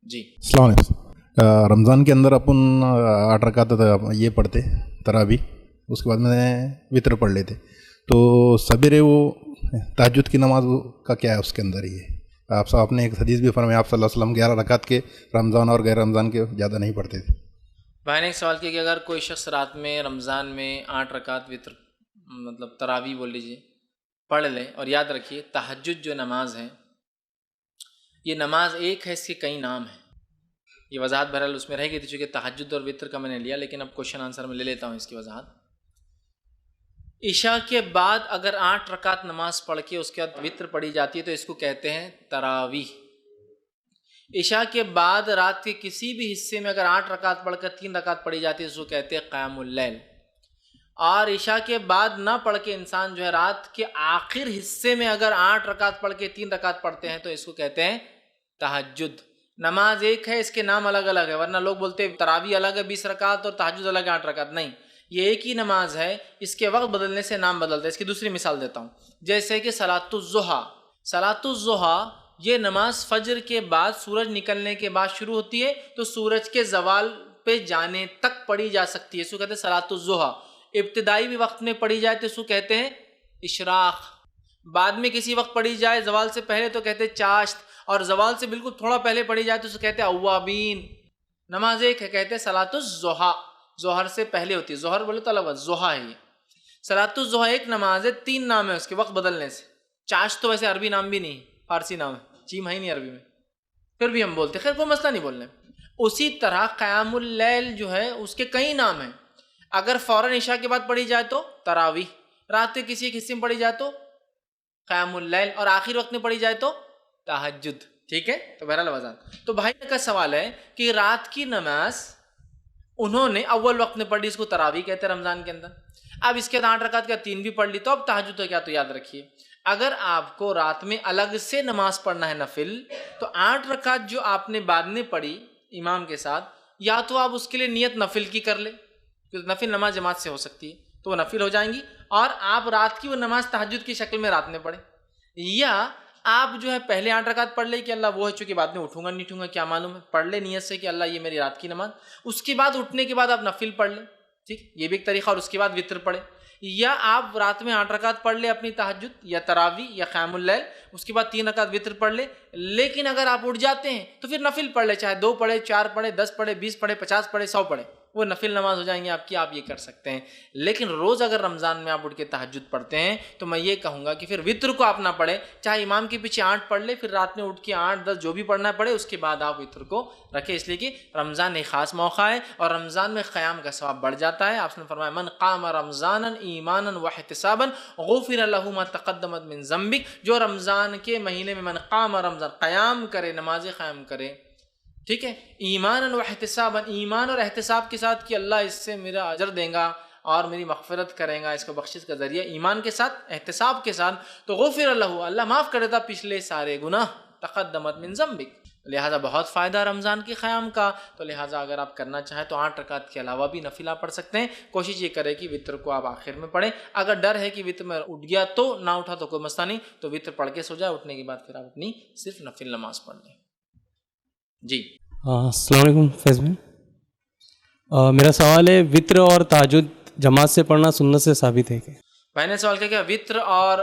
جی السلام علیکم۔ رمضان کے اندر اپن 8 رکعت یہ پڑھتے تراوی، اس کے بعد میں وطر پڑھ لیتے، تو سویرے وہ تہجد کی نماز کا کیا ہے اس کے اندر؟ یہ آپ نے ایک حدیث بھی فرمایا، آپ صلی اللہ علیہ وسلم 11 رکعت کے رمضان اور غیر رمضان کے زیادہ نہیں پڑھتے تھے۔ بھائی نے ایک سوال کیا کہ اگر کوئی شخص رات میں رمضان میں 8 رکعت وطر مطلب تراوی بول لیجیے پڑھ لے، اور یاد رکھیے تہجد جو نماز ہے یہ نماز ایک ہے، اس کے کئی نام ہیں، یہ وضاحت بہرحال اس میں رہے گی، چونکہ تہجد اور وطر کا میں نے لیا، لیکن اب کوشچن آنسر میں لے لیتا ہوں اس کی وضاحت۔ عشاء کے بعد اگر 8 رکعت نماز پڑھ کے اس کے بعد وطر پڑھی جاتی ہے تو اس کو کہتے ہیں تراویح۔ عشاء کے بعد رات کے کسی بھی حصے میں اگر 8 رکعت پڑھ کر 3 رکعت پڑھی جاتی ہے اس کو کہتے ہیں قیام اللیل، اور عشاء کے بعد نہ پڑھ کے انسان جو ہے رات کے آخر حصے میں اگر 8 رکعت پڑھ کے 3 رکعت پڑھتے ہیں تو اس کو کہتے ہیں تہجد۔ نماز ایک ہے، اس کے نام الگ الگ ہے، ورنہ لوگ بولتے ہیں تراویح الگ ہے 20 رکعت اور تہجد الگ ہے 8 رکعت، نہیں، یہ ایک ہی نماز ہے، اس کے وقت بدلنے سے نام بدلتا ہے۔ اس کی دوسری مثال دیتا ہوں، جیسے کہ صلاۃ الضحیٰ، صلاۃ الضحیٰ یہ نماز فجر کے بعد سورج نکلنے کے بعد شروع ہوتی ہے تو سورج کے زوال پہ جانے تک پڑھی جا سکتی ہے، اس کو کہتے ہیں صلاۃ الضحیٰ۔ ابتدائی بھی وقت میں پڑھی جائے تو اس کو کہتے ہیں اشراق، بعد میں کسی وقت پڑھی جائے زوال سے پہلے تو کہتے ہیں چاشت، اور زوال سے بالکل تھوڑا پہلے پڑھی جائے تو اس کو کہتے ہیں اوابین۔ نماز ایک ہے، کہتے ہیں صلاۃ الضحیٰ، ظہر سے پہلے ہوتی ہے، ظہر بولے تو الگ ضحیٰ ہے۔ یہ صلاۃ الضحیٰ ایک نماز ہے، 3 نام ہے اس کے وقت بدلنے سے۔ چاشت تو ویسے عربی نام بھی نہیں، فارسی نام ہے، چیم ہے ہی نہیں عربی میں، پھر بھی ہم بولتے، خیر کوئی مسئلہ نہیں بولنے۔ اسی طرح قیام اللیل جو ہے اس کے کئی نام ہیں، اگر فوراً عشاء کے بعد پڑھی جائے تو تراویح، رات کے کسی ایک حصے میں پڑھی جائے تو قیام اللیل، اور آخر وقت میں پڑھی جائے تو تہجد۔ ٹھیک ہے، تو بہرحال وضاحت۔ تو بھائی کا سوال ہے کہ رات کی نماز انہوں نے اول وقت میں پڑھی، اس کو تراویح کہتے ہیں رمضان کے اندر، اب اس کے 8 رکعت کا 3 بھی پڑھ لی تو اب تہجد ہے کیا؟ تو یاد رکھیے اگر آپ کو رات میں الگ سے نماز پڑھنا ہے نفل، تو 8 رکعت جو آپ نے بعد میں پڑھی امام کے ساتھ، یا تو آپ اس کے لیے نیت نفل کی کر لیں، کیونکہ نفل نماز جماعت سے ہو سکتی ہے تو وہ نفل ہو جائیں گی، اور آپ رات کی وہ نماز تہجد کی شکل میں رات میں پڑھیں، یا آپ جو ہے پہلے 8 رکعت پڑھ لے کہ اللہ وہ ہے، چونکہ بعد میں اٹھوں گا نہیں اٹھوں گا کیا معلوم ہے، پڑھ لے نیت سے کہ اللہ یہ میری رات کی نماز، اس کے بعد اٹھنے کے بعد آپ نفل پڑھ لیں، ٹھیک، یہ بھی ایک طریقہ، اور اس کے بعد وطر پڑھیں، یا آپ رات میں 8 رکعت پڑھ لیں اپنی تہجد یا تراویح یا قیام اللیل، اس کے بعد 3 رکعت وطر پڑھ لیں، لیکن اگر آپ اٹھ جاتے ہیں تو پھر نفل پڑھ لیں، چاہے 2 پڑھے، 4 پڑھے، 10 پڑھے، 20 پڑھے، 50 پڑھے، 100 پڑھے، وہ نفل نماز ہو جائیں گے آپ کی، آپ یہ کر سکتے ہیں۔ لیکن روز اگر رمضان میں آپ اٹھ کے تہجد پڑھتے ہیں تو میں یہ کہوں گا کہ پھر وطر کو آپ نہ پڑھیں، چاہے امام کے پیچھے 8 پڑھ لے، پھر رات میں اٹھ کے 8 10 جو بھی پڑھنا پڑے، اس کے بعد آپ وطر کو رکھیں، اس لیے کہ رمضان ایک خاص موقع ہے اور رمضان میں قیام کا ثواب بڑھ جاتا ہے۔ آپ نے فرمایا من قام رمضانا ایمانا واحتسابا غفر له ما تقدم من ذنبه، جو رمضان کے مہینے میں من قام رمضان قیام کرے، نماز قیام کرے، ٹھیک ہے، ایمانا واحتسابا، ایمان اور احتساب کے ساتھ کہ اللہ اس سے میرا اجر دے گا اور میری مغفرت کرے گا، اس کو بخشش کا ذریعہ، ایمان کے ساتھ احتساب کے ساتھ، تو غفر له، اللہ معاف کر دیتا پچھلے سارے گناہ، تقدمت من ذنبک، لہٰذا بہت فائدہ رمضان کی قیام کا، تو لہٰذا اگر آپ کرنا چاہیں تو 8 رکعت کے علاوہ بھی نفل آپ پڑھ سکتے ہیں، کوشش یہ کریں کہ وطر کو آپ آخر میں پڑھیں، اگر ڈر ہے کہ وطر میں اٹھ گیا تو نہ اٹھا تو کوئی مسئلہ نہیں، تو وطر پڑھ کے سو جائے، اٹھنے کے بعد پھر آپ اپنی صرف نفل نماز پڑھ لیں۔ جی السلام علیکم فیض بھائی، میرا سوال ہے وطر اور تہجد جماعت سے پڑھنا سنت سے ثابت ہے کہ؟ میں نے سوال کیا وطر اور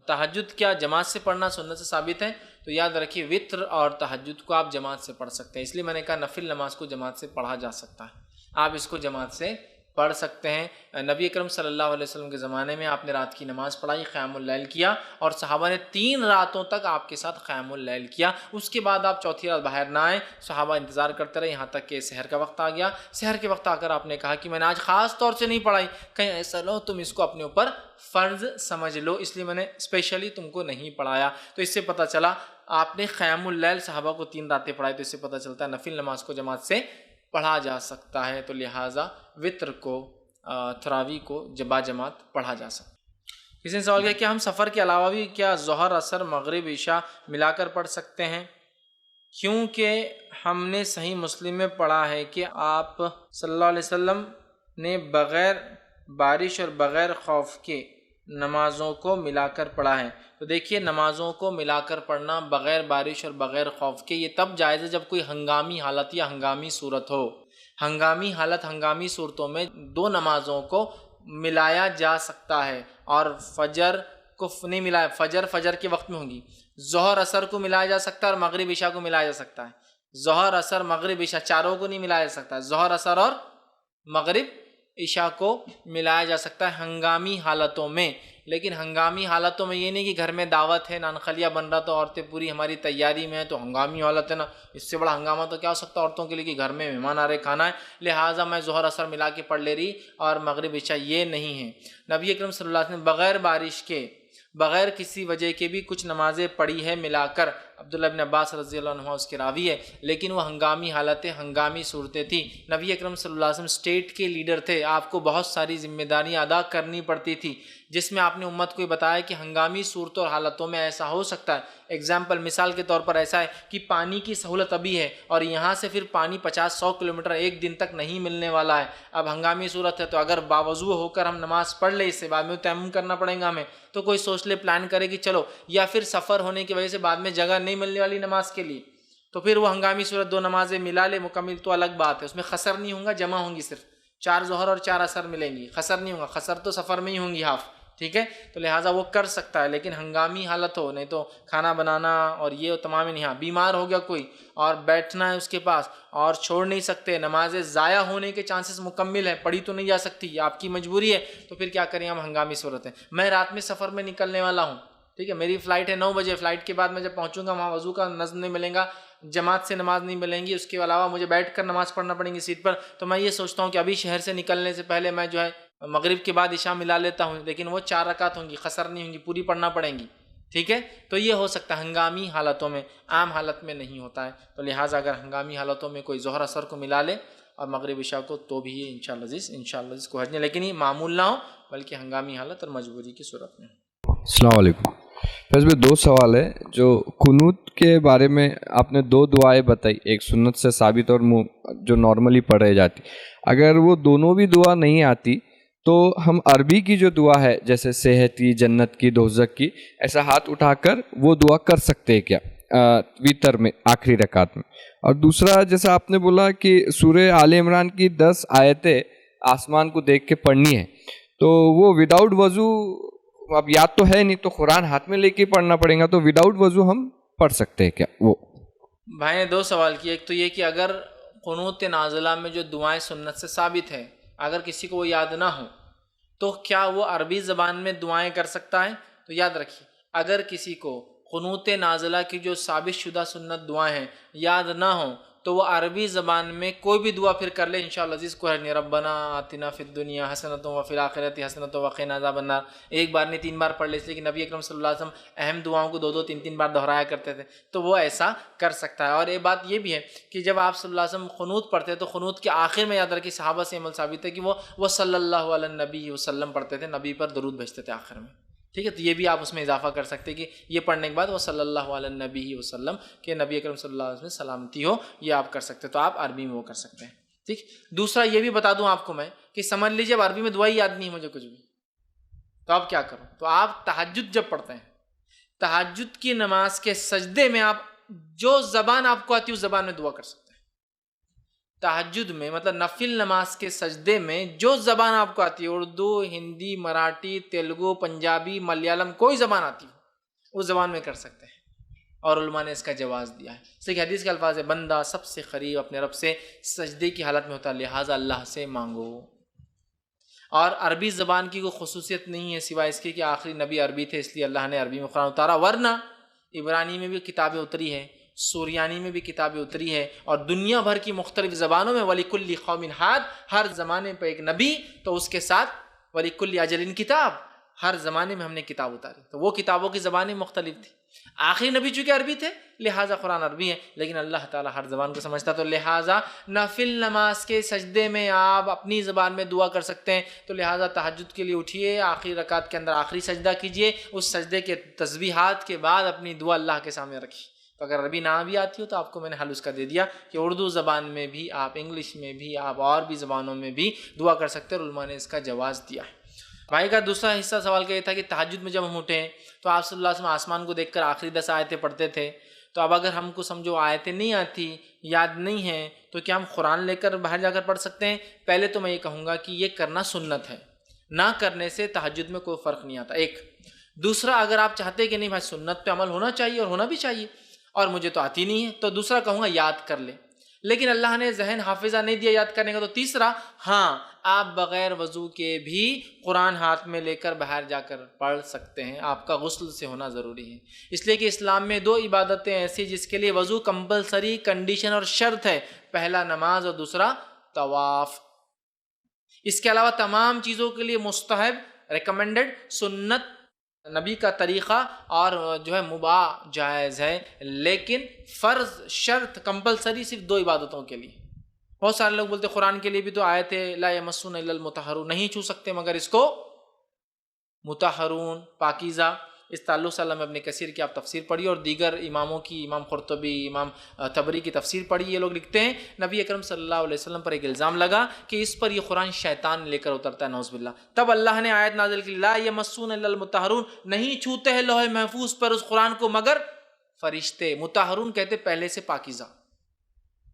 تہجد کیا جماعت سے پڑھنا سنت سے ثابت ہے؟ تو یاد رکھیے وطر اور تہجد کو آپ جماعت سے پڑھ سکتے ہیں، اس لیے میں نے کہا نفل نماز کو جماعت سے پڑھا جا سکتا ہے، آپ اس کو جماعت سے پڑھ سکتے ہیں۔ نبی اکرم صلی اللہ علیہ وسلم کے زمانے میں آپ نے رات کی نماز پڑھائی، قیام اللیل کیا، اور صحابہ نے 3 راتوں تک آپ کے ساتھ قیام اللیل کیا، اس کے بعد آپ چوتھی رات باہر نہ آئے، صحابہ انتظار کرتے رہے یہاں تک کہ سحر کا وقت آ گیا، سحر کے وقت آ کر آپ نے کہا کہ میں نے آج خاص طور سے نہیں پڑھائی، کہیں ایسا نہ ہو تم اس کو اپنے اوپر فرض سمجھ لو، اس لیے میں نے اسپیشلی تم کو نہیں پڑھایا۔ تو اس سے پتہ چلا آپ نے قیام اللیل صحابہ کو 3 راتیں پڑھائی، تو اس سے پتہ چلتا ہے نفل نماز کو جماعت سے پڑھا جا سکتا ہے، تو لہٰذا وطر کو تراویح کو با جماعت پڑھا جا سکتا ہے۔ کسی نے سوال کیا کہ ہم سفر کے علاوہ بھی کیا ظہر، عصر، مغرب، عشاء ملا کر پڑھ سکتے ہیں؟ کیونکہ ہم نے صحیح مسلم میں پڑھا ہے کہ آپ صلی اللہ علیہ وسلم نے بغیر بارش اور بغیر خوف کے نمازوں کو ملا کر پڑھا ہے. تو دیکھیے نمازوں کو ملا کر پڑھنا بغیر بارش اور بغیر خوف کے یہ تب جائز ہے جب کوئی ہنگامی حالت یا ہنگامی صورت ہو. ہنگامی حالت ہنگامی صورتوں میں دو نمازوں کو ملایا جا سکتا ہے. اور فجر کو نہیں ملایا، فجر کے وقت میں ہوگی. ظہر اثر کو ملایا جا سکتا ہے اور مغرب عشاء کو ملایا جا سکتا ہے. ظہر اثر مغرب عشاء چاروں کو نہیں ملایا جا سکتا. ظہر اثر اور مغرب عشاء کو ملایا جا سکتا ہے ہنگامی حالتوں میں. لیکن ہنگامی حالتوں میں یہ نہیں کہ گھر میں دعوت ہے، نان خلیہ بن رہا تو عورتیں پوری ہماری تیاری میں ہیں تو ہنگامی حالت ہے نا، اس سے بڑا ہنگامہ تو کیا ہو سکتا ہے عورتوں کے لیے کہ گھر میں مہمان آ رہے کھانا ہے، لہٰذا میں ظہر اثر ملا کے پڑھ لے رہی اور مغرب عشاء. یہ نہیں ہے. نبی اکرم صلی اللہ علیہ وسلم نے بغیر بارش کے، بغیر کسی وجہ کے بھی کچھ نمازیں پڑھی ہے ملا کر. عبداللہ بن عباس رضی اللہ عنہ اس کے راوی ہے، لیکن وہ ہنگامی حالتیں، ہنگامی صورتیں تھیں. نبی اکرم صلی اللہ علیہ وسلم اسٹیٹ کے لیڈر تھے، آپ کو بہت ساری ذمہ داریاں ادا کرنی پڑتی تھی، جس میں آپ نے امت کو یہ بتایا کہ ہنگامی صورتوں اور حالتوں میں ایسا ہو سکتا ہے. ایگزامپل مثال کے طور پر ایسا ہے کہ پانی کی سہولت ابھی ہے اور یہاں سے پھر پانی 50-100 کلومیٹر ایک دن تک نہیں ملنے والا ہے. اب ہنگامی صورت ہے تو اگر باوضو ہو کر ہم نماز پڑھ لیں، اس سے بعد میں تیمم کرنا پڑے گا ہمیں، تو کوئی سوچ لے، پلان کرے کہ چلو، یا پھر سفر ہونے کی وجہ سے بعد میں جگہ نہیں ملنے والی نماز کے لیے، تو پھر وہ ہنگامی صورت دو نمازیں ملا لے مکمل تو الگ بات ہے. اس میں خسر نہیں ہوگا، جمع ہوں گی، صرف 4 ظہر اور 4 عصر ملیں گی، خسر نہیں ہوگا. خسر تو سفر میں ہی ہوں گی ہاف، ٹھیک ہے. تو لہٰذا وہ کر سکتا ہے. لیکن ہنگامی حالت ہو، نہیں تو کھانا بنانا اور یہ تمام نہیں. ہاں بیمار ہو گیا کوئی اور بیٹھنا ہے اس کے پاس اور چھوڑ نہیں سکتے، نمازیں ضائع ہونے کے چانسز مکمل ہیں، پڑھی تو نہیں جا سکتی، یہ آپ کی مجبوری ہے، تو پھر کیا کریں ہم؟ ہنگامی صورت ہے. میں رات میں سفر میں نکلنے والا ہوں، ٹھیک ہے، میری فلائٹ ہے 9 بجے، فلائٹ کے بعد میں جب پہنچوں گا وہاں وضو کا نظم نہیں ملے گا، جماعت سے نماز نہیں ملیں گی، اس کے علاوہ مجھے بیٹھ کر نماز پڑھنا پڑیں گی سیٹ پر. تو میں یہ سوچتا ہوں کہ ابھی شہر سے نکلنے سے پہلے میں جو ہے مغرب کے بعد عشاء ملا لیتا ہوں، لیکن وہ 4 رکعت ہوں گی، خسر نہیں ہوں گی، پوری پڑھنا پڑیں گی، ٹھیک ہے. تو یہ ہو سکتا ہے ہنگامی حالتوں میں، عام حالت میں نہیں ہوتا ہے. تو لہٰذا اگر ہنگامی حالتوں میں کوئی ظہر اثر کو ملا لے اور مغرب عشاء کو، تو بھی یہ انشاءاللہ اس کو حج نہیں، لیکن یہ معمول نہ ہو بلکہ ہنگامی حالت اور مجبوری کی صورت میں. السلام علیکم. فیض بھائی 2 سوال ہے. جو قنوت کے بارے میں آپ نے 2 دعائیں بتائی، ایک سنت سے ثابت اور جو نارملی پڑھے جاتی، اگر وہ دونوں بھی دعا نہیں آتی تو ہم عربی کی جو دعا ہے جیسے صحت کی، جنت کی، دوزخ کی، ایسا ہاتھ اٹھا کر وہ دعا کر سکتے ہیں کیا ویتر میں آخری رکعت میں؟ اور دوسرا، جیسا آپ نے بولا کہ سورہ آل عمران کی 10 آیتیں آسمان کو دیکھ کے پڑھنی ہے، تو وہ وداؤٹ وضو اب یاد تو ہے نہیں تو قرآن ہاتھ میں لے کے پڑھنا پڑے گا، تو وداؤٹ وضو ہم پڑھ سکتے ہیں کیا وہ؟ بھائی نے 2 سوال کیے. ایک تو یہ کہ اگر قنوت نازلہ میں جو دعائیں سنت سے ثابت ہیں اگر کسی کو وہ یاد نہ ہو تو کیا وہ عربی زبان میں دعائیں کر سکتا ہے؟ تو یاد رکھیے، اگر کسی کو قنوت نازلہ کی جو ثابت شدہ سنت دعائیں ہیں یاد نہ ہوں تو وہ عربی زبان میں کوئی بھی دعا پھر کر لے انشاءاللہ عزیز کو ہے. ربنا آتنا فی الدنیا حسنۃ وفی الآخرۃ حسنۃ وقنا عذاب النار، ایک بار نہیں 3 بار پڑھ لے، اس لیے کہ نبی اکرم صلی اللہ علیہ وسلم اہم دعاؤں کو 2-2 3-3 بار دہرایا کرتے تھے، تو وہ ایسا کر سکتا ہے. اور ایک بات یہ بھی ہے کہ جب آپ صلی اللہ علیہ وسلم قنوت پڑھتے تو قنوت کے آخر میں یاد رکھیے صحابہ سے عمل ثابت ہے کہ وہ صلی اللہ علیہ النبی وسلم پڑھتے تھے، نبی پر درود بھیجتے تھے آخر میں، ٹھیک ہے. تو یہ بھی آپ اس میں اضافہ کر سکتے کہ یہ پڑھنے کے بعد وہ صلی اللہ علیہ النبی وسلم کہ نبی اکرم صلی اللہ علیہ وسلم سلامتی ہو، یہ آپ کر سکتے. تو آپ عربی میں وہ کر سکتے ہیں، ٹھیک. دوسرا یہ بھی بتا دوں آپ کو میں کہ سمجھ لیجیے اب عربی میں دعا یاد نہیں مجھے کچھ بھی، تو آپ کیا کرو؟ تو آپ تہجد جب پڑھتے ہیں، تہجد کی نماز کے سجدے میں آپ جو زبان آپ کو آتی ہے اس زبان میں دعا کر سکتے ہیں. تہجد میں مطلب نفل نماز کے سجدے میں جو زبان آپ کو آتی ہے، اردو، ہندی، مراٹھی، تیلگو، پنجابی، ملیالم، کوئی زبان آتی ہو اس زبان میں کر سکتے ہیں. اور علماء نے اس کا جواز دیا ہے. اس لیے حدیث کے الفاظ ہے بندہ سب سے قریب اپنے رب سے سجدے کی حالت میں ہوتا ہے، لہٰذا اللہ سے مانگو. اور عربی زبان کی کوئی خصوصیت نہیں ہے سوائے اس کے کہ آخری نبی عربی تھے اس لیے اللہ نے عربی میں قرآن اتارا، ورنہ عبرانی میں بھی کتابیں اتری ہیں، سوریانی میں بھی کتابیں اتری ہے، اور دنیا بھر کی مختلف زبانوں میں وَلِكُلِّ قَوْمٍ ہاد، ہر زمانے پہ ایک نبی تو اس کے ساتھ وَلِكُلِّ أَجَلٍ کتاب، ہر زمانے میں ہم نے کتاب اتاری. تو وہ کتابوں کی زبانیں مختلف تھیں. آخری نبی چونکہ عربی تھے لہٰذا قرآن عربی ہے، لیکن اللہ تعالیٰ ہر زبان کو سمجھتا تو لہٰذا نفل نماز کے سجدے میں آپ اپنی زبان میں دعا کر سکتے ہیں. تو لہٰذا تہجد کے لیے اٹھیے، آخری رکعت کے اندر آخری سجدہ کیجیے، اس سجدے کے تسبیحات کے بعد اپنی دعا اللہ کے سامنے رکھیے. تو اگر عربی نہ بھی آتی ہو تو آپ کو میں نے حل اس کا دے دیا کہ اردو زبان میں بھی آپ، انگلش میں بھی آپ، اور بھی زبانوں میں بھی دعا کر سکتے ہیں، اور علماء نے اس کا جواز دیا ہے. بھائی کا دوسرا حصہ سوال کا یہ تھا کہ تہجد میں جب ہم اٹھیں تو آپ صلی اللہ علیہ وسلم آسمان کو دیکھ کر آخری 10 آیتیں پڑھتے تھے، تو اب اگر ہم کو سمجھو آیتیں نہیں آتی، یاد نہیں ہیں، تو کیا ہم قرآن لے کر باہر جا کر پڑھ سکتے ہیں؟ پہلے تو میں یہ کہوں گا کہ یہ کرنا سنت ہے، نہ کرنے سے تہجد میں کوئی فرق نہیں آتا، ایک۔ دوسرا، اگر آپ چاہتے کہ نہیں بھائی سنت پہ عمل ہونا چاہیے اور ہونا بھی چاہیے اور مجھے تو آتی نہیں ہے، تو دوسرا کہوں گا یاد کر لے، لیکن اللہ نے ذہن حافظہ نہیں دیا یاد کرنے کا، تو تیسرا، ہاں آپ بغیر وضو کے بھی قرآن ہاتھ میں لے کر باہر جا کر پڑھ سکتے ہیں، آپ کا غسل سے ہونا ضروری ہے، اس لیے کہ اسلام میں 2 عبادتیں ایسی جس کے لیے وضو کمپلسری کنڈیشن اور شرط ہے، پہلا نماز اور دوسرا طواف۔ اس کے علاوہ تمام چیزوں کے لیے مستحب، ریکمینڈڈ، سنت، نبی کا طریقہ اور جو ہے مباح جائز ہے، لیکن فرض، شرط، کمپلسری صرف 2 عبادتوں کے لیے۔ بہت سارے لوگ بولتے قرآن کے لیے بھی تو آیت ہے لا یمسون الا المطہرون، نہیں چھو سکتے مگر اس کو مطہرون، پاکیزہ۔ اس تعلق سے علامہ ابن کثیر کی آپ تفسیر پڑھیے اور دیگر اماموں کی، امام قرطبی، امام طبری کی تفسیر پڑھی۔ یہ لوگ لکھتے ہیں نبی اکرم صلی اللہ علیہ وسلم پر ایک الزام لگا کہ اس پر یہ قرآن شیطان لے کر اترتا ہے، نعوذ باللہ، تب اللہ نے آیت نازل کی لا یمسون الا المطہرون، نہیں چھوتے ہیں لوح محفوظ پر اس قرآن کو مگر فرشتے۔ مطہرون کہتے پہلے سے پاکیزہ،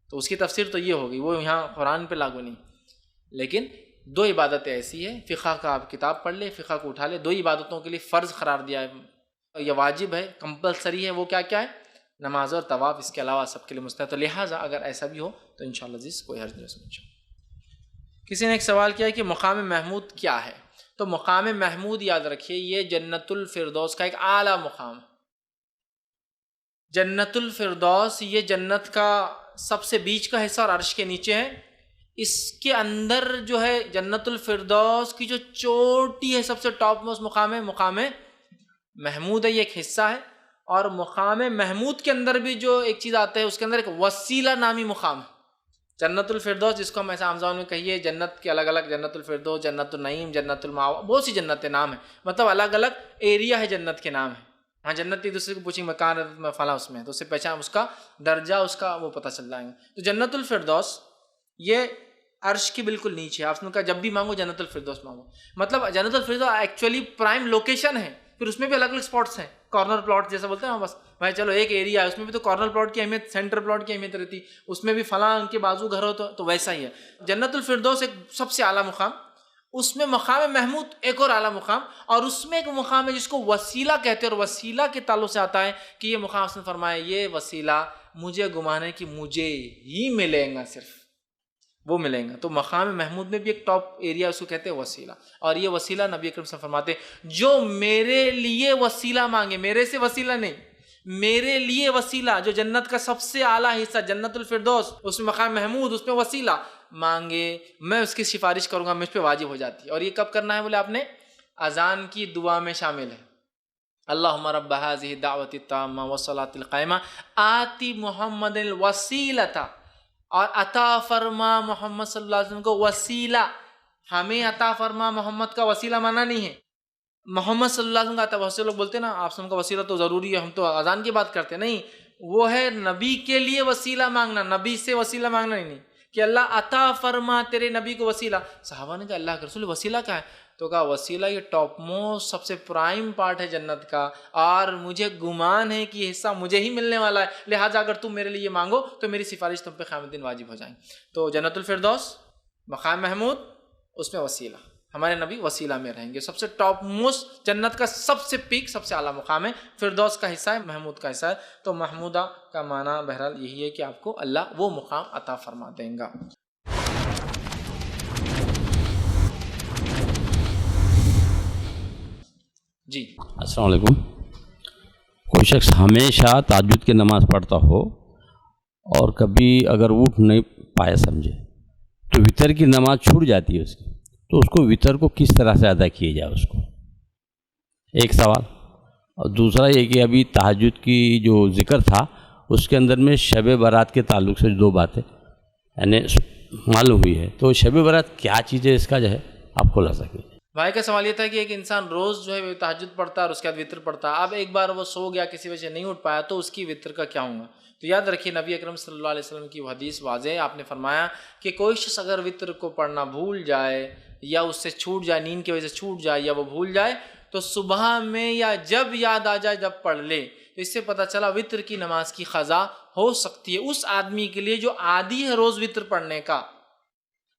تو اس کی تفسیر تو یہ ہوگی، وہ یہاں قرآن پہ لاگو نہیں۔ لیکن 2 عبادتیں ایسی ہیں، فقہ کا آپ کتاب پڑھ لے، فقہ کو اٹھا لے، 2 عبادتوں کے لیے فرض قرار دیا ہے، یہ واجب ہے، کمپلسری ہے، وہ کیا کیا ہے؟ نماز اور طواف، اس کے علاوہ سب کے لیے مستحب، تو لہٰذا اگر ایسا بھی ہو تو انشاءاللہ عزیز کوئی حرج نہیں سمجھو۔ کسی نے ایک سوال کیا ہے کہ مقام محمود کیا ہے؟ تو مقام محمود یاد رکھیے یہ جنت الفردوس کا ایک اعلیٰ مقام ہے۔ جنت الفردوس یہ جنت کا سب سے بیچ کا حصہ اور عرش کے نیچے ہے، اس کے اندر جو ہے جنت الفردوس کی جو چوٹی ہے، سب سے ٹاپ موسٹ مقام ہے، مقام محمود ہے، یہ ایک حصہ ہے۔ اور مقام محمود کے اندر بھی جو ایک چیز آتا ہے، اس کے اندر ایک وسیلہ نامی مقام ہے۔ جنت الفردوس جس کو ہم ایسا عام زبان میں کہیے، جنت کے الگ الگ، جنت الفردوس، جنت النعیم، جنت المأوا، بہت سی جنت نام ہیں، مطلب الگ الگ ایریا ہے جنت کے نام ہے۔ ہاں جنت ایک دوسرے کو پوچھیں مکان میں فلاں اس میں ہے، تو اس سے پہچان، اس کا درجہ، اس کا وہ پتہ چل جائیں گے۔ تو جنت الفردوس یہ عرش کی بالکل نیچے ہے، آپ نے کہا جب بھی مانگو جنت الفردوس مانگو، مطلب جنت الفردوس ایکچولی پرائم لوکیشن ہے، پھر اس میں بھی الگ الگ سپاٹس ہیں، کارنر پلاٹ جیسا بولتے ہیں نا، بس بھائی چلو ایک ایریا ہے، اس میں بھی تو کارنر پلاٹ کی اہمیت، سینٹر پلاٹ کی اہمیت رہتی، اس میں بھی فلاں ان کے بازو گھر ہو تو ویسا ہی ہے۔ جنت الفردوس ایک سب سے اعلیٰ مقام، اس میں مقام محمود ایک اور اعلیٰ مقام، اور اس میں ایک مقام ہے جس کو وسیلہ کہتے ہیں، اور وسیلہ کے تعلق سے آتا ہے کہ یہ مقام اس نے فرمایا یہ وسیلہ مجھے گمان ہے کہ مجھے ہی ملے گا، صرف وہ ملیں گا۔ تو مقام محمود میں بھی ایک ٹاپ ایریا اس کو کہتے ہیں وسیلہ، اور یہ وسیلہ نبی اکرم صلی اللہ علیہ وسلم فرماتے ہیں جو میرے لیے وسیلہ مانگے، میرے سے وسیلہ نہیں، میرے لیے وسیلہ، جو جنت کا سب سے اعلیٰ حصہ جنت الفردوس، اس میں مقام محمود، اس میں وسیلہ مانگے، میں اس کی سفارش کروں گا، مجھ پہ واجب ہو جاتی ہے۔ اور یہ کب کرنا ہے بولے آپ نے؟ اذان کی دعا میں شامل ہے، اللہم رب ہذہ الدعوۃ التامہ والصلاۃ القائمہ آتی محمد الوسیلۃ، اور عطا فرما محمد صلی اللہ علیہ وسلم کو وسیلہ، ہمیں عطا فرما محمد کا وسیلہ مانا نہیں ہے، محمد صلی اللہ علیہ وسلم کا عطا، بہت سے لوگ بولتے ہیں نا آپ کا وسیلہ تو ضروری ہے، ہم تو اذان کی بات کرتے ہیں، نہیں، وہ ہے نبی کے لیے وسیلہ مانگنا، نبی سے وسیلہ مانگنا نہیں کہ اللہ عطا فرما تیرے نبی کو وسیلہ۔ صحابہ نے کہا اللہ کے رسول وسیلہ کیا ہے؟ تو کہا وسیلہ یہ ٹاپ موسٹ سب سے پرائم پارٹ ہے جنت کا، اور مجھے گمان ہے کہ یہ حصہ مجھے ہی ملنے والا ہے، لہٰذا اگر تم میرے لیے مانگو تو میری سفارش تم پہ قیامت دن واجب ہو جائیں۔ تو جنت الفردوس، مقام محمود، اس میں وسیلہ، ہمارے نبی وسیلہ میں رہیں گے، سب سے ٹاپ موسٹ جنت کا سب سے پیک، سب سے اعلیٰ مقام ہے، فردوس کا حصہ ہے، محمود کا حصہ ہے۔ تو محمودہ کا معنی بہرحال یہی ہے کہ آپ کو اللہ وہ مقام عطا فرما دیں گا۔ جی السلام علیکم۔ کوئی شخص ہمیشہ تہجد کی نماز پڑھتا ہو اور کبھی اگر اٹھ نہیں پایا سمجھے تو وتر کی نماز چھوٹ جاتی ہے اس کی، تو اس کو وتر کو کس طرح سے ادا کیے جائے، اس کو ایک سوال۔ اور دوسرا یہ کہ ابھی تہجد کی جو ذکر تھا اس کے اندر میں شب برات کے تعلق سے 2 باتیں یعنی معلوم ہوئی ہے، تو شب برات کیا چیز ہے، اس کا جو ہے آپ خلاصہ کیجیے۔ بھائی کا سوال یہ تھا کہ ایک انسان روز جو ہے تہجد پڑھتا ہے اور اس کے بعد وطر پڑھتا ہے، اب ایک بار وہ سو گیا، کسی وجہ سے نہیں اٹھ پایا، تو اس کی وطر کا کیا ہوگا؟ تو یاد رکھیے نبی اکرم صلی اللہ علیہ وسلم کی وہ حدیث واضح ہے، آپ نے فرمایا کہ کوئی شخص اگر وطر کو پڑھنا بھول جائے یا اس سے چھوٹ جائے، نیند کی وجہ سے چھوٹ جائے یا وہ بھول جائے، تو صبح میں یا جب یاد آ جائے جب پڑھ لے۔ تو اس سے پتہ چلا وطر کی نماز کی قضا ہو سکتی ہے اس آدمی کے لیے جو عادی ہے روز وطر پڑھنے کا۔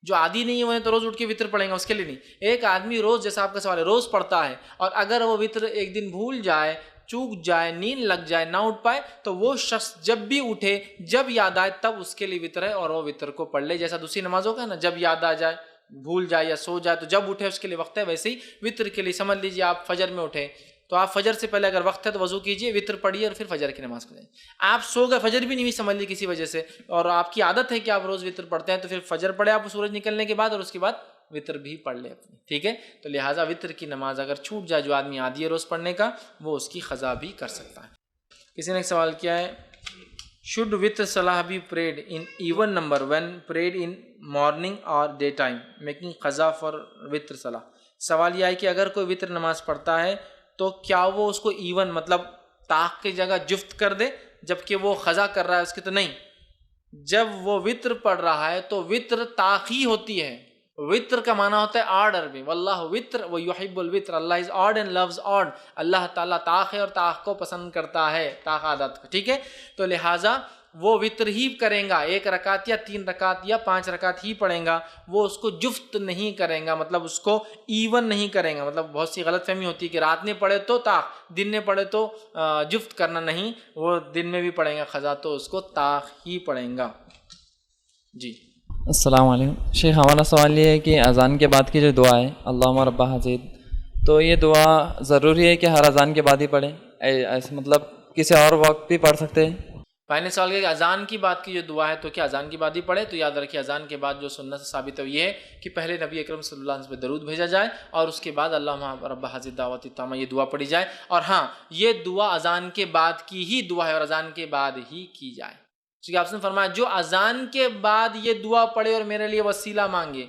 جو عادی نہیں ہے وہ تو روز اٹھ کے وطر پڑھیں گا، اس کے لیے نہیں۔ ایک آدمی روز، جیسا آپ کا سوال ہے، روز پڑھتا ہے، اور اگر وہ وطر ایک دن بھول جائے، چوک جائے، نیند لگ جائے، نہ اٹھ پائے، تو وہ شخص جب بھی اٹھے، جب یاد آئے تب اس کے لیے وطر ہے، اور وہ وطر کو پڑھ لے۔ جیسا دوسری نمازوں کا ہے نا، جب یاد آ جائے، بھول جائے یا سو جائے تو جب اٹھے اس کے لیے وقت ہے، ویسے ہی وطر کے لیے سمجھ لیجیے آپ فجر میں اٹھے تو آپ فجر سے پہلے اگر وقت ہے تو وضو کیجئے، وطر پڑھیے اور پھر فجر کی نماز پڑھیں۔ آپ سو گئے، فجر بھی نہیں ہوئی سمجھ لی کسی وجہ سے، اور آپ کی عادت ہے کہ آپ روز وطر پڑھتے ہیں، تو پھر فجر پڑھے آپ سورج نکلنے کے بعد، اور اس کے بعد وطر بھی پڑھ لے اپنی، ٹھیک ہے؟ تو لہٰذا وطر کی نماز اگر چھوٹ جائے جو آدمی عادی ہے روز پڑھنے کا، وہ اس کی قضا بھی کر سکتا ہے۔ کسی نے ایک سوال کیا ہے، should witr salah be prayed in even number when prayed in morning or daytime making qaza for witr salah؟ سوال یہ ہے کہ اگر کوئی وطر نماز پڑھتا ہے تو کیا وہ اس کو ایون مطلب طاق کی جگہ جفت کر دے جبکہ وہ قضا کر رہا ہے اس کی؟ تو نہیں، جب وہ وطر پڑھ رہا ہے تو وطر طاق ہی ہوتی ہے۔ وطر کا معنی ہوتا ہے آڈ عربی، واللہ وطر ویحب الوطر، Allah is odd and loves odd, Allah تعالیٰ طاق ہے اور طاق کو پسند کرتا ہے، طاق عادت کو، ٹھیک ہے؟ تو لہٰذا وہ وطر ہی کریں گا، 1 رکعت یا 3 رکعت یا 5 رکعت ہی پڑھیں گا، وہ اس کو جفت نہیں کریں گا، مطلب اس کو ایون نہیں کریں گا۔ مطلب بہت سی غلط فہمی ہوتی ہے کہ رات میں پڑھے تو طاق، دن میں پڑھے تو جفت کرنا، نہیں، وہ دن میں بھی پڑھیں گا قضا تو اس کو طاق ہی پڑھیں گا۔ جی السلام علیکم شیخ، ہمارا سوال یہ ہے کہ اذان کے بعد کی جو دعا ہے اللہم رب حزید، تو یہ دعا ضروری ہے کہ ہر اذان کے بعد ہی پڑھیں، ایسے مطلب کسی اور وقت بھی پڑھ سکتے ہیں؟ بھائی نے سوال کیا کہ اذان کی بات کی جو دعا ہے تو کیا اذان کی بات ہی پڑھے؟ تو یاد رکھیے اذان کے بعد جو سنت سے ثابت ہے یہ ہے کہ پہلے نبی اکرم صلی اللہ علیہ وسلم پہ درود بھیجا جائے اور اس کے بعد اللہم رب حزید دعوت التامہ یہ دعا پڑھی جائے، اور ہاں یہ دعا اذان کے بعد کی ہی دعا ہے اور اذان کے بعد ہی کی جائے، کیونکہ آپ نے فرمایا جو اذان کے بعد یہ دعا پڑھے اور میرے لیے وسیلہ مانگے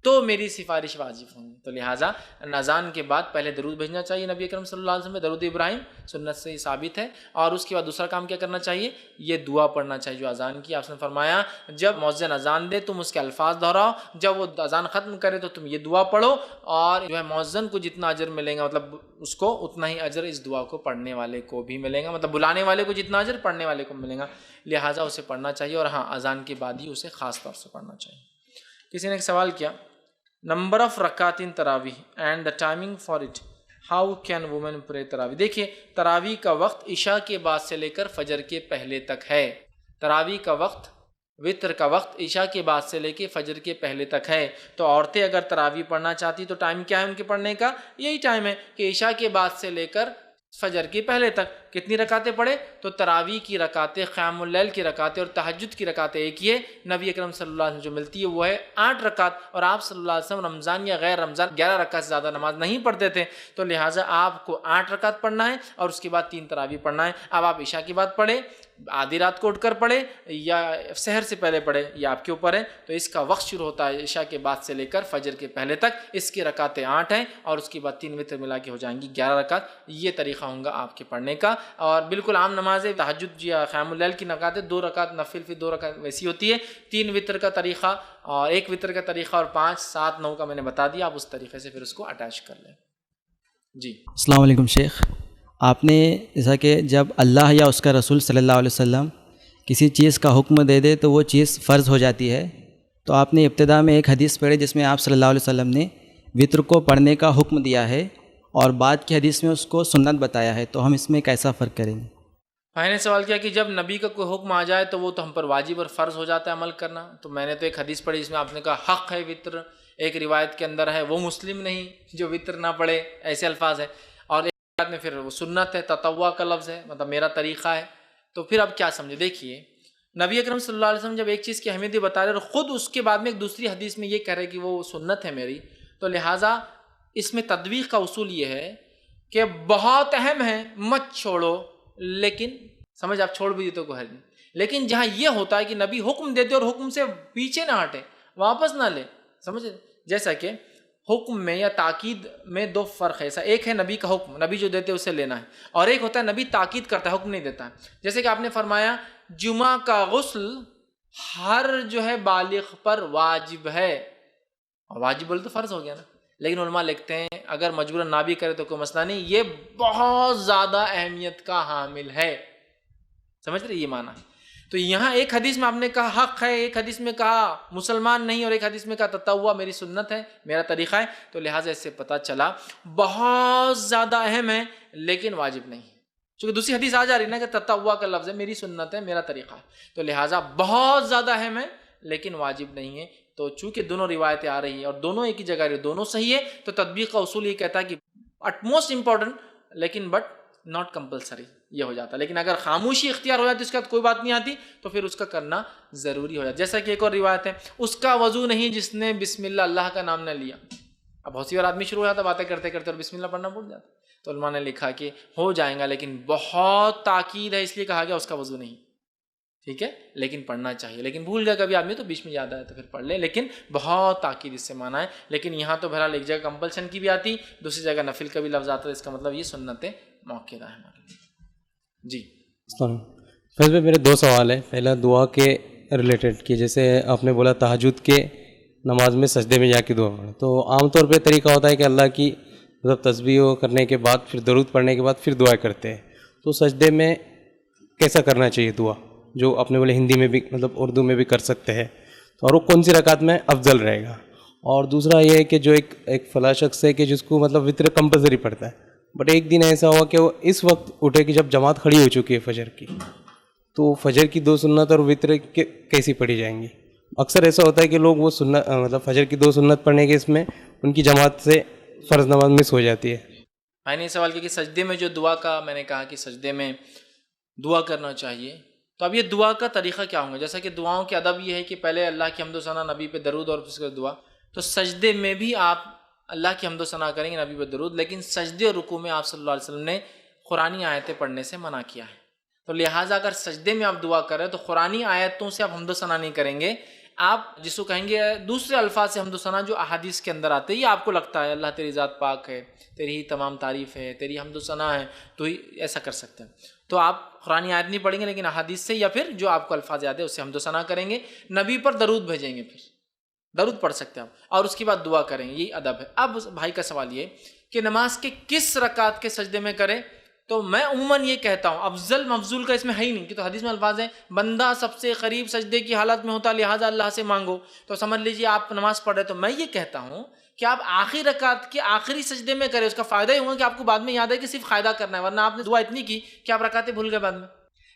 تو میری سفارش واجب ہوں گی۔ تو لہٰذا اذان کے بعد پہلے درود بھیجنا چاہیے نبی اکرم صلی اللہ علیہ وسلم میں، درود ابراہیم سنت سے ہی ثابت ہے، اور اس کے بعد دوسرا کام کیا کرنا چاہیے؟ یہ دعا پڑھنا چاہیے جو اذان کی۔ آپ نے فرمایا جب مؤذن اذان دے تم اس کے الفاظ دہراؤ، جب وہ اذان ختم کرے تو تم یہ دعا پڑھو، اور جو ہے مؤذن کو جتنا اجر ملے گا مطلب اس کو اتنا ہی اجر اس دعا کو پڑھنے والے کو بھی ملے گا، مطلب بلانے والے کو جتنا اجر پڑھنے والے کو ملے گا، لہٰذا اسے پڑھنا چاہیے، اور ہاں اذان کے بعد ہی اسے خاص طور سے پڑھنا چاہیے۔ کسی نے ایک سوال کیا، نمبر آف رکعات ان تراویح and the timing for it, how can women pray تراویح؟ دیکھیے تراویح کا وقت عشاء کے بعد سے لے کر فجر کے پہلے تک ہے، تراویح کا وقت، وطر کا وقت عشاء کے بعد سے لے کے فجر کے پہلے تک ہے۔ تو عورتیں اگر تراویح پڑھنا چاہتی تو ٹائم کیا ہے ان کے پڑھنے کا؟ یہی ٹائم ہے کہ عشاء کے بعد سے لے کر فجر کے پہلے تک کتنی رکعتیں پڑھے؟ تو تراویح کی رکعتیں، قیام اللیل کی رکعتیں اور تہجد کی رکعتیں ایک ہی ہے۔ نبی اکرم صلی اللہ علیہ وسلم جو ملتی ہے وہ ہے 8 رکعت، اور آپ صلی اللہ علیہ وسلم رمضان یا غیر رمضان 11 رکعت سے زیادہ نماز نہیں پڑھتے تھے، تو لہٰذا آپ کو 8 رکعت پڑھنا ہے اور اس کے بعد 3 تراویح پڑھنا ہے۔ اب آپ عشاء کی بعد پڑھے، آدھی رات کو اٹھ کر پڑھے یا سحر سے پہلے پڑھے، یہ آپ کے اوپر ہے۔ تو اس کا وقت شروع ہوتا ہے عشاء کے بعد سے لے کر فجر کے پہلے تک، اس کی رکعتیں 8 ہیں، اور اس کے بعد 3 وتر ملا کے ہو جائیں گی 11 رکعت۔ یہ طریقہ ہوگا آپ کے پڑھنے کا، اور بالکل عام نماز تہجد یا قیام اللیل کی رکعتیں 2 رکعت نفل، پھر 2 رکعت ویسی ہوتی ہے۔ 3 وتر کا طریقہ اور 1 وتر کا طریقہ، اور 5 7 9 کا میں نے بتا دیا، آپ اس طریقے سے پھر اس کو اٹیچ کر لیں۔ جی السلام علیکم شیخ، آپ نے جیسا کہ جب اللہ یا اس کا رسول صلی اللہ علیہ وسلم کسی چیز کا حکم دے دے تو وہ چیز فرض ہو جاتی ہے، تو آپ نے ابتدا میں ایک حدیث پڑھی جس میں آپ صلی اللہ علیہ وسلم نے وطر کو پڑھنے کا حکم دیا ہے، اور بعد کی حدیث میں اس کو سنت بتایا ہے، تو ہم اس میں کیسا فرق کریں گے؟ بھائی نے سوال کیا کہ جب نبی کا کوئی حکم آ جائے تو وہ تو ہم پر واجب اور فرض ہو جاتا ہے عمل کرنا، تو میں نے تو ایک حدیث پڑھی جس میں آپ نے کہا حق ہے وطر، ایک روایت کے اندر ہے وہ مسلم نہیں جو وطر نہ پڑھے، ایسے الفاظ ہیں، اور ایک روایت میں پھر وہ سنت ہے، تطوع کا لفظ ہے، مطلب میرا طریقہ ہے۔ تو پھر اب کیا سمجھے؟ دیکھیے نبی اکرم صلی اللہ علیہ وسلم جب ایک چیز کی اہمیت بتا رہے اور خود اس کے بعد میں ایک دوسری حدیث میں یہ کہہ رہے کہ وہ سنت ہے میری، تو لہٰذا اس میں تطبیق کا اصول یہ ہے کہ بہت اہم ہے مت چھوڑو، لیکن سمجھ آپ چھوڑ بھی دیتے کو حرج نہیں، لیکن جہاں یہ ہوتا ہے کہ نبی حکم دیتے اور حکم سے پیچھے نہ ہٹے، واپس نہ لے، سمجھے؟ جیسا کہ حکم میں یا تاکید میں 2 فرق ہے، ایسا ایک ہے نبی کا حکم، نبی جو دیتے اسے لینا ہے، اور ایک ہوتا ہے نبی تاکید کرتا ہے، حکم نہیں دیتا ہے۔ جیسے کہ آپ نے فرمایا جمعہ کا غسل ہر جو ہے بالغ پر واجب ہے، اور واجب بولے تو فرض ہو گیا نا. لیکن علماء لکھتے ہیں اگر مجبوراً نہ بھی کرے تو کوئی مسئلہ نہیں, یہ بہت زیادہ اہمیت کا حامل ہے. سمجھ رہے یہ معنی. تو یہاں ایک حدیث میں آپ نے کہا حق ہے, ایک حدیث میں کہا مسلمان نہیں, اور ایک حدیث میں کہا تطوع میری سنت ہے, میرا طریقہ ہے. تو لہٰذا اس سے پتہ چلا بہت زیادہ اہم ہے لیکن واجب نہیں. چونکہ دوسری حدیث آ جا رہی نا کہ تطوع کا لفظ ہے, میری سنت ہے, میرا طریقہ ہے, تو لہٰذا بہت زیادہ اہم ہے لیکن واجب نہیں ہے. تو چونکہ دونوں روایتیں آ رہی ہیں اور دونوں ایک ہی جگہ رہی, دونوں صحیح ہے, تو تطبیق کا اصول یہ کہتا ہے کہ اٹ موسٹ امپورٹنٹ لیکن بٹ ناٹ کمپلسری, یہ ہو جاتا ہے. لیکن اگر خاموشی اختیار ہو جاتی اس کے بعد کوئی بات نہیں آتی تو پھر اس کا کرنا ضروری ہو جاتا. جیسا کہ ایک اور روایت ہے, اس کا وضو نہیں جس نے بسم اللہ اللہ کا نام نہ لیا. اب بہت سی بار آدمی شروع ہو جاتا باتیں کرتے کرتے اور بسم اللہ پڑھنا بھول جاتا. تو علماء نے لکھا کہ ہو جائیں گا لیکن بہت تاکید ہے, اس لیے کہا گیا اس کا وضو نہیں. ٹھیک ہے, لیکن پڑھنا چاہیے. لیکن بھول جائے کبھی آدمی تو بیچ میں یاد آئے تو پھر پڑھ لے, لیکن بہت تاکید اس سے مانا ہے. لیکن یہاں تو بہرحال ایک جگہ کمپلشن کی بھی آتی, دوسری جگہ نفل کا بھی لفظ آتا ہے. اس کا مطلب یہ سنت موقعہ ہے ہمارے لیے. جی السلام علیکم. فیض بھائی میرے 2 سوال ہیں. پہلا دعا کے ریلیٹڈ کہ جیسے آپ نے بولا تہجد کے نماز میں سجدے میں جا کے دعا پڑھیں, تو عام طور پہ طریقہ ہوتا ہے کہ اللہ کی مطلب تسبیح کرنے کے بعد پھر درود پڑھنے کے بعد پھر دعا کرتے ہیں. تو سجدے میں کیسا کرنا چاہیے دعا, جو آپ نے بولے ہندی میں بھی مطلب اردو میں بھی کر سکتے ہیں, تو اور وہ کون سی رکعت میں افضل رہے گا؟ اور دوسرا یہ ہے کہ جو ایک فلاں شخص ہے کہ جس کو مطلب وطر کمپلسری پڑتا ہے, بٹ ایک دن ایسا ہوا کہ وہ اس وقت اٹھے کہ جب جماعت کھڑی ہو چکی ہے فجر کی, تو فجر کی 2 سنت اور وطر کیسی پڑھی جائیں گی؟ اکثر ایسا ہوتا ہے کہ لوگ وہ سنت مطلب فجر کی 2 سنت پڑھنے کے اس میں ان کی جماعت سے فرض نماز مس ہو جاتی ہے. میں نے سوال کیا کہ سجدے میں جو دعا کا, میں نے کہا کہ سجدے میں دعا کرنا چاہیے, تو اب یہ دعا کا طریقہ کیا ہوں گا؟ جیسا کہ دعاؤں کے ادب یہ ہے کہ پہلے اللہ کی حمد و ثنا, نبی پہ درود اور اس کے دعا. تو سجدے میں بھی آپ اللہ کی حمد و ثنا کریں گے, نبی پہ درود, لیکن سجدے اور رکوع میں آپ صلی اللہ علیہ وسلم نے قرآنی آیتیں پڑھنے سے منع کیا ہے. تو لہٰذا اگر سجدے میں آپ دعا کریں تو قرآنی آیتوں سے آپ حمد و ثنا نہیں کریں گے, آپ جس کو کہیں گے دوسرے الفاظ سے حمد و ثنا جو احادیث کے اندر آتے ہیں, یہ آپ کو لگتا ہے اللہ تیری ذات پاک ہے, تیری ہی تمام تعریف ہے, تیری حمد و ثنا ہے, تو ہی ایسا کر سکتے ہیں. تو آپ قرآنی آیت نہیں پڑھیں گے لیکن احادیث سے یا پھر جو آپ کو الفاظ یاد ہے اس سے حمد و ثنا کریں گے. نبی پر درود بھیجیں گے, پھر درود پڑھ سکتے ہیں آپ, اور اس کے بعد دعا کریں گے, یہی ادب ہے. اب بھائی کا سوال یہ کہ نماز کے کس رکعت کے سجدے میں کریں, تو میں عموماً یہ کہتا ہوں افضل مفضول کا اس میں ہے ہی نہیں, کہ تو حدیث میں الفاظ ہیں بندہ سب سے قریب سجدے کی حالت میں ہوتا لہٰذا اللہ سے مانگو. تو سمجھ لیجیے آپ نماز پڑھ رہے, تو میں یہ کہتا ہوں کہ آپ آخری رکعت کے آخری سجدے میں کریں. اس کا فائدہ یہ ہوگا کہ آپ کو بعد میں یاد ہے کہ صرف قاعدہ کرنا ہے, ورنہ آپ نے دعا اتنی کی کہ آپ رکعتیں بھول گئے بعد میں,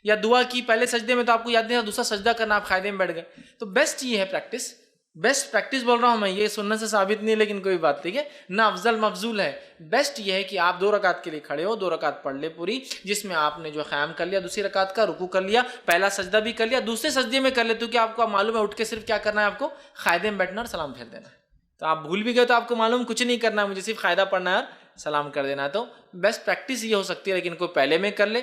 یا دعا کی پہلے سجدے میں تو آپ کو یاد نہیں تھا, دوسرا سجدہ کرنا آپ قاعدے میں بیٹھ گئے. تو بیسٹ یہ ہے پریکٹس, بیسٹ پریکٹس بول رہا ہوں میں, یہ سنت سے ثابت نہیں لیکن کوئی بات, ٹھیک ہے نہ افضل مفضول ہے. بیسٹ یہ ہے کہ آپ 2 رکعت کے لیے کھڑے ہو, 2 رکعت پڑھ لے پوری, جس میں آپ نے جو قیام کر لیا, دوسری رکعت کا رکوع کر لیا, پہلا سجدہ بھی کر لیا, دوسرے سجدے میں کر لے, تو کہ آپ کو معلوم ہے اٹھ کے صرف کیا کرنا ہے, آپ کو قاعدے میں بیٹھنا اور سلام پھیر دینا ہے. تو آپ بھول بھی گئے تو آپ کو معلوم کچھ نہیں کرنا ہے, مجھے صرف قاعدہ پڑھنا ہے اور سلام کر دینا ہے. تو بیسٹ پریکٹس یہ ہو سکتی ہے, لیکن کوئی پہلے میں کر لے,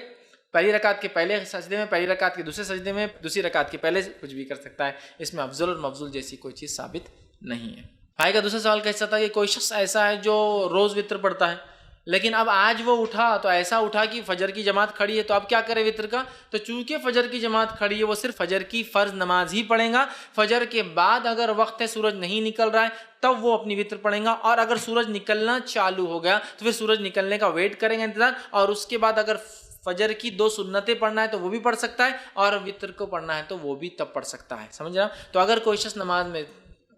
پہلی رکعت کے پہلے سجدے میں, پہلی رکعت کے دوسرے سجدے میں, دوسری رکعت کے پہلے کچھ بھی کر سکتا ہے. اس میں افضل اور مفضول جیسی کوئی چیز ثابت نہیں ہے. بھائی کا دوسرا سوال کیسا تھا کہ کوئی شخص ایسا ہے جو روز وطر پڑھتا ہے, لیکن اب آج وہ اٹھا تو ایسا اٹھا کہ فجر کی جماعت کھڑی ہے, تو اب کیا کرے وطر کا؟ تو چونکہ فجر کی جماعت کھڑی ہے وہ صرف فجر کی فرض نماز ہی پڑھیں گا. فجر کے بعد اگر وقت ہے, سورج نہیں نکل رہا ہے, تب وہ اپنی وطر پڑھیں گا. اور اگر سورج نکلنا چالو ہو گیا تو پھر سورج نکلنے کا ویٹ کریں گے, انتظار, اور اس کے بعد اگر فجر کی 2 سنتیں پڑھنا ہے تو وہ بھی پڑھ سکتا ہے, اور وطر کو پڑھنا ہے تو وہ بھی تب پڑھ سکتا ہے. سمجھ رہا؟ تو اگر کوئی شخص نماز میں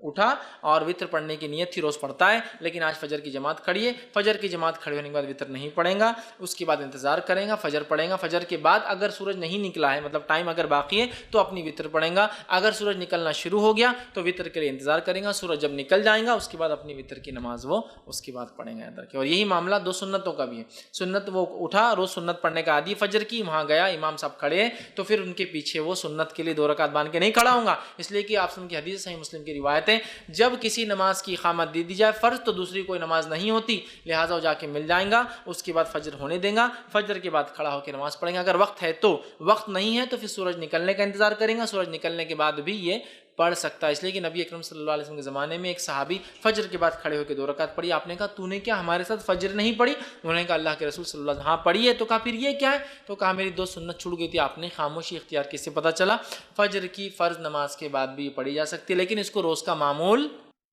اٹھا اور وطر پڑھنے کی نیت تھی, روز پڑھتا ہے, لیکن آج فجر کی جماعت کھڑی ہے, فجر کی جماعت کھڑی ہونے کے بعد وطر نہیں پڑھیں گا, اس کے بعد انتظار کریں گا, فجر پڑھیں گا, فجر کے بعد اگر سورج نہیں نکلا ہے, مطلب ٹائم اگر باقی ہے, تو اپنی وطر پڑھیں گا. اگر سورج نکلنا شروع ہو گیا تو وطر کے لیے انتظار کریں گا, سورج جب نکل جائیں گا اس کے بعد اپنی وطر کی نماز وہ اس کے بعد پڑھیں گے ادھر کے. اور یہی معاملہ 2 سنتوں کا بھی ہے. سنت وہ اٹھا, روز سنت پڑھنے کا عادی فجر کی, وہاں گیا, امام صاحب کھڑے ہیں, تو پھر ان کے پیچھے وہ سنت کے لیے 2 رکعت باندھ کے نہیں کھڑا ہوں گا, اس لیے کہ آپ سن کی حدیث صحیح مسلم کی روایت ہے, جب کسی نماز کی اقامت دے دی جائے فرض, تو دوسری کوئی نماز نہیں ہوتی, لہٰذا وہ جا کے مل جائیں گا, اس کے بعد فجر ہونے دیں گا, فجر کے بعد کھڑا ہو کے نماز پڑھیں گا. اگر وقت ہے تو, وقت نہیں ہے تو پھر سورج نکلنے کا انتظار کریں گا, سورج نکلنے کے بعد بھی یہ پڑھ سکتا ہے. اس لیے کہ نبی اکرم صلی اللہ علیہ وسلم کے زمانے میں ایک صحابی فجر کے بعد کھڑے ہو کے 2 رکعت پڑھی. آپ نے کہا تو نے کیا ہمارے ساتھ فجر نہیں پڑھی؟ انہوں نے کہا اللہ کے رسول صلی اللہ علیہ وسلم ہاں پڑھی ہے. تو کہا پھر یہ کیا ہے؟ تو کہا میری 2 سنت چھوٹ گئی تھی. آپ نے خاموشی اختیار کی. اس سے پتہ چلا فجر کی فرض نماز کے بعد بھی یہ پڑھی جا سکتی ہے, لیکن اس کو روز کا معمول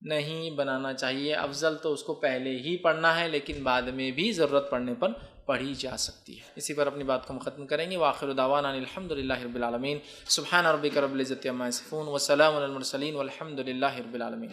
نہیں بنانا چاہیے. افضل تو اس کو پہلے ہی پڑھنا ہے، لیکن بعد میں بھی ضرورت پڑنے پر پڑھی جا سکتی ہے. اسی پر اپنی بات کو ہم ختم کریں گے. وآخر دعوانا الحمد للہ رب العالمین. سبحان ربک رب العزۃ عما یصفون وسلام علی المرسلین والحمد للہ رب العالمین.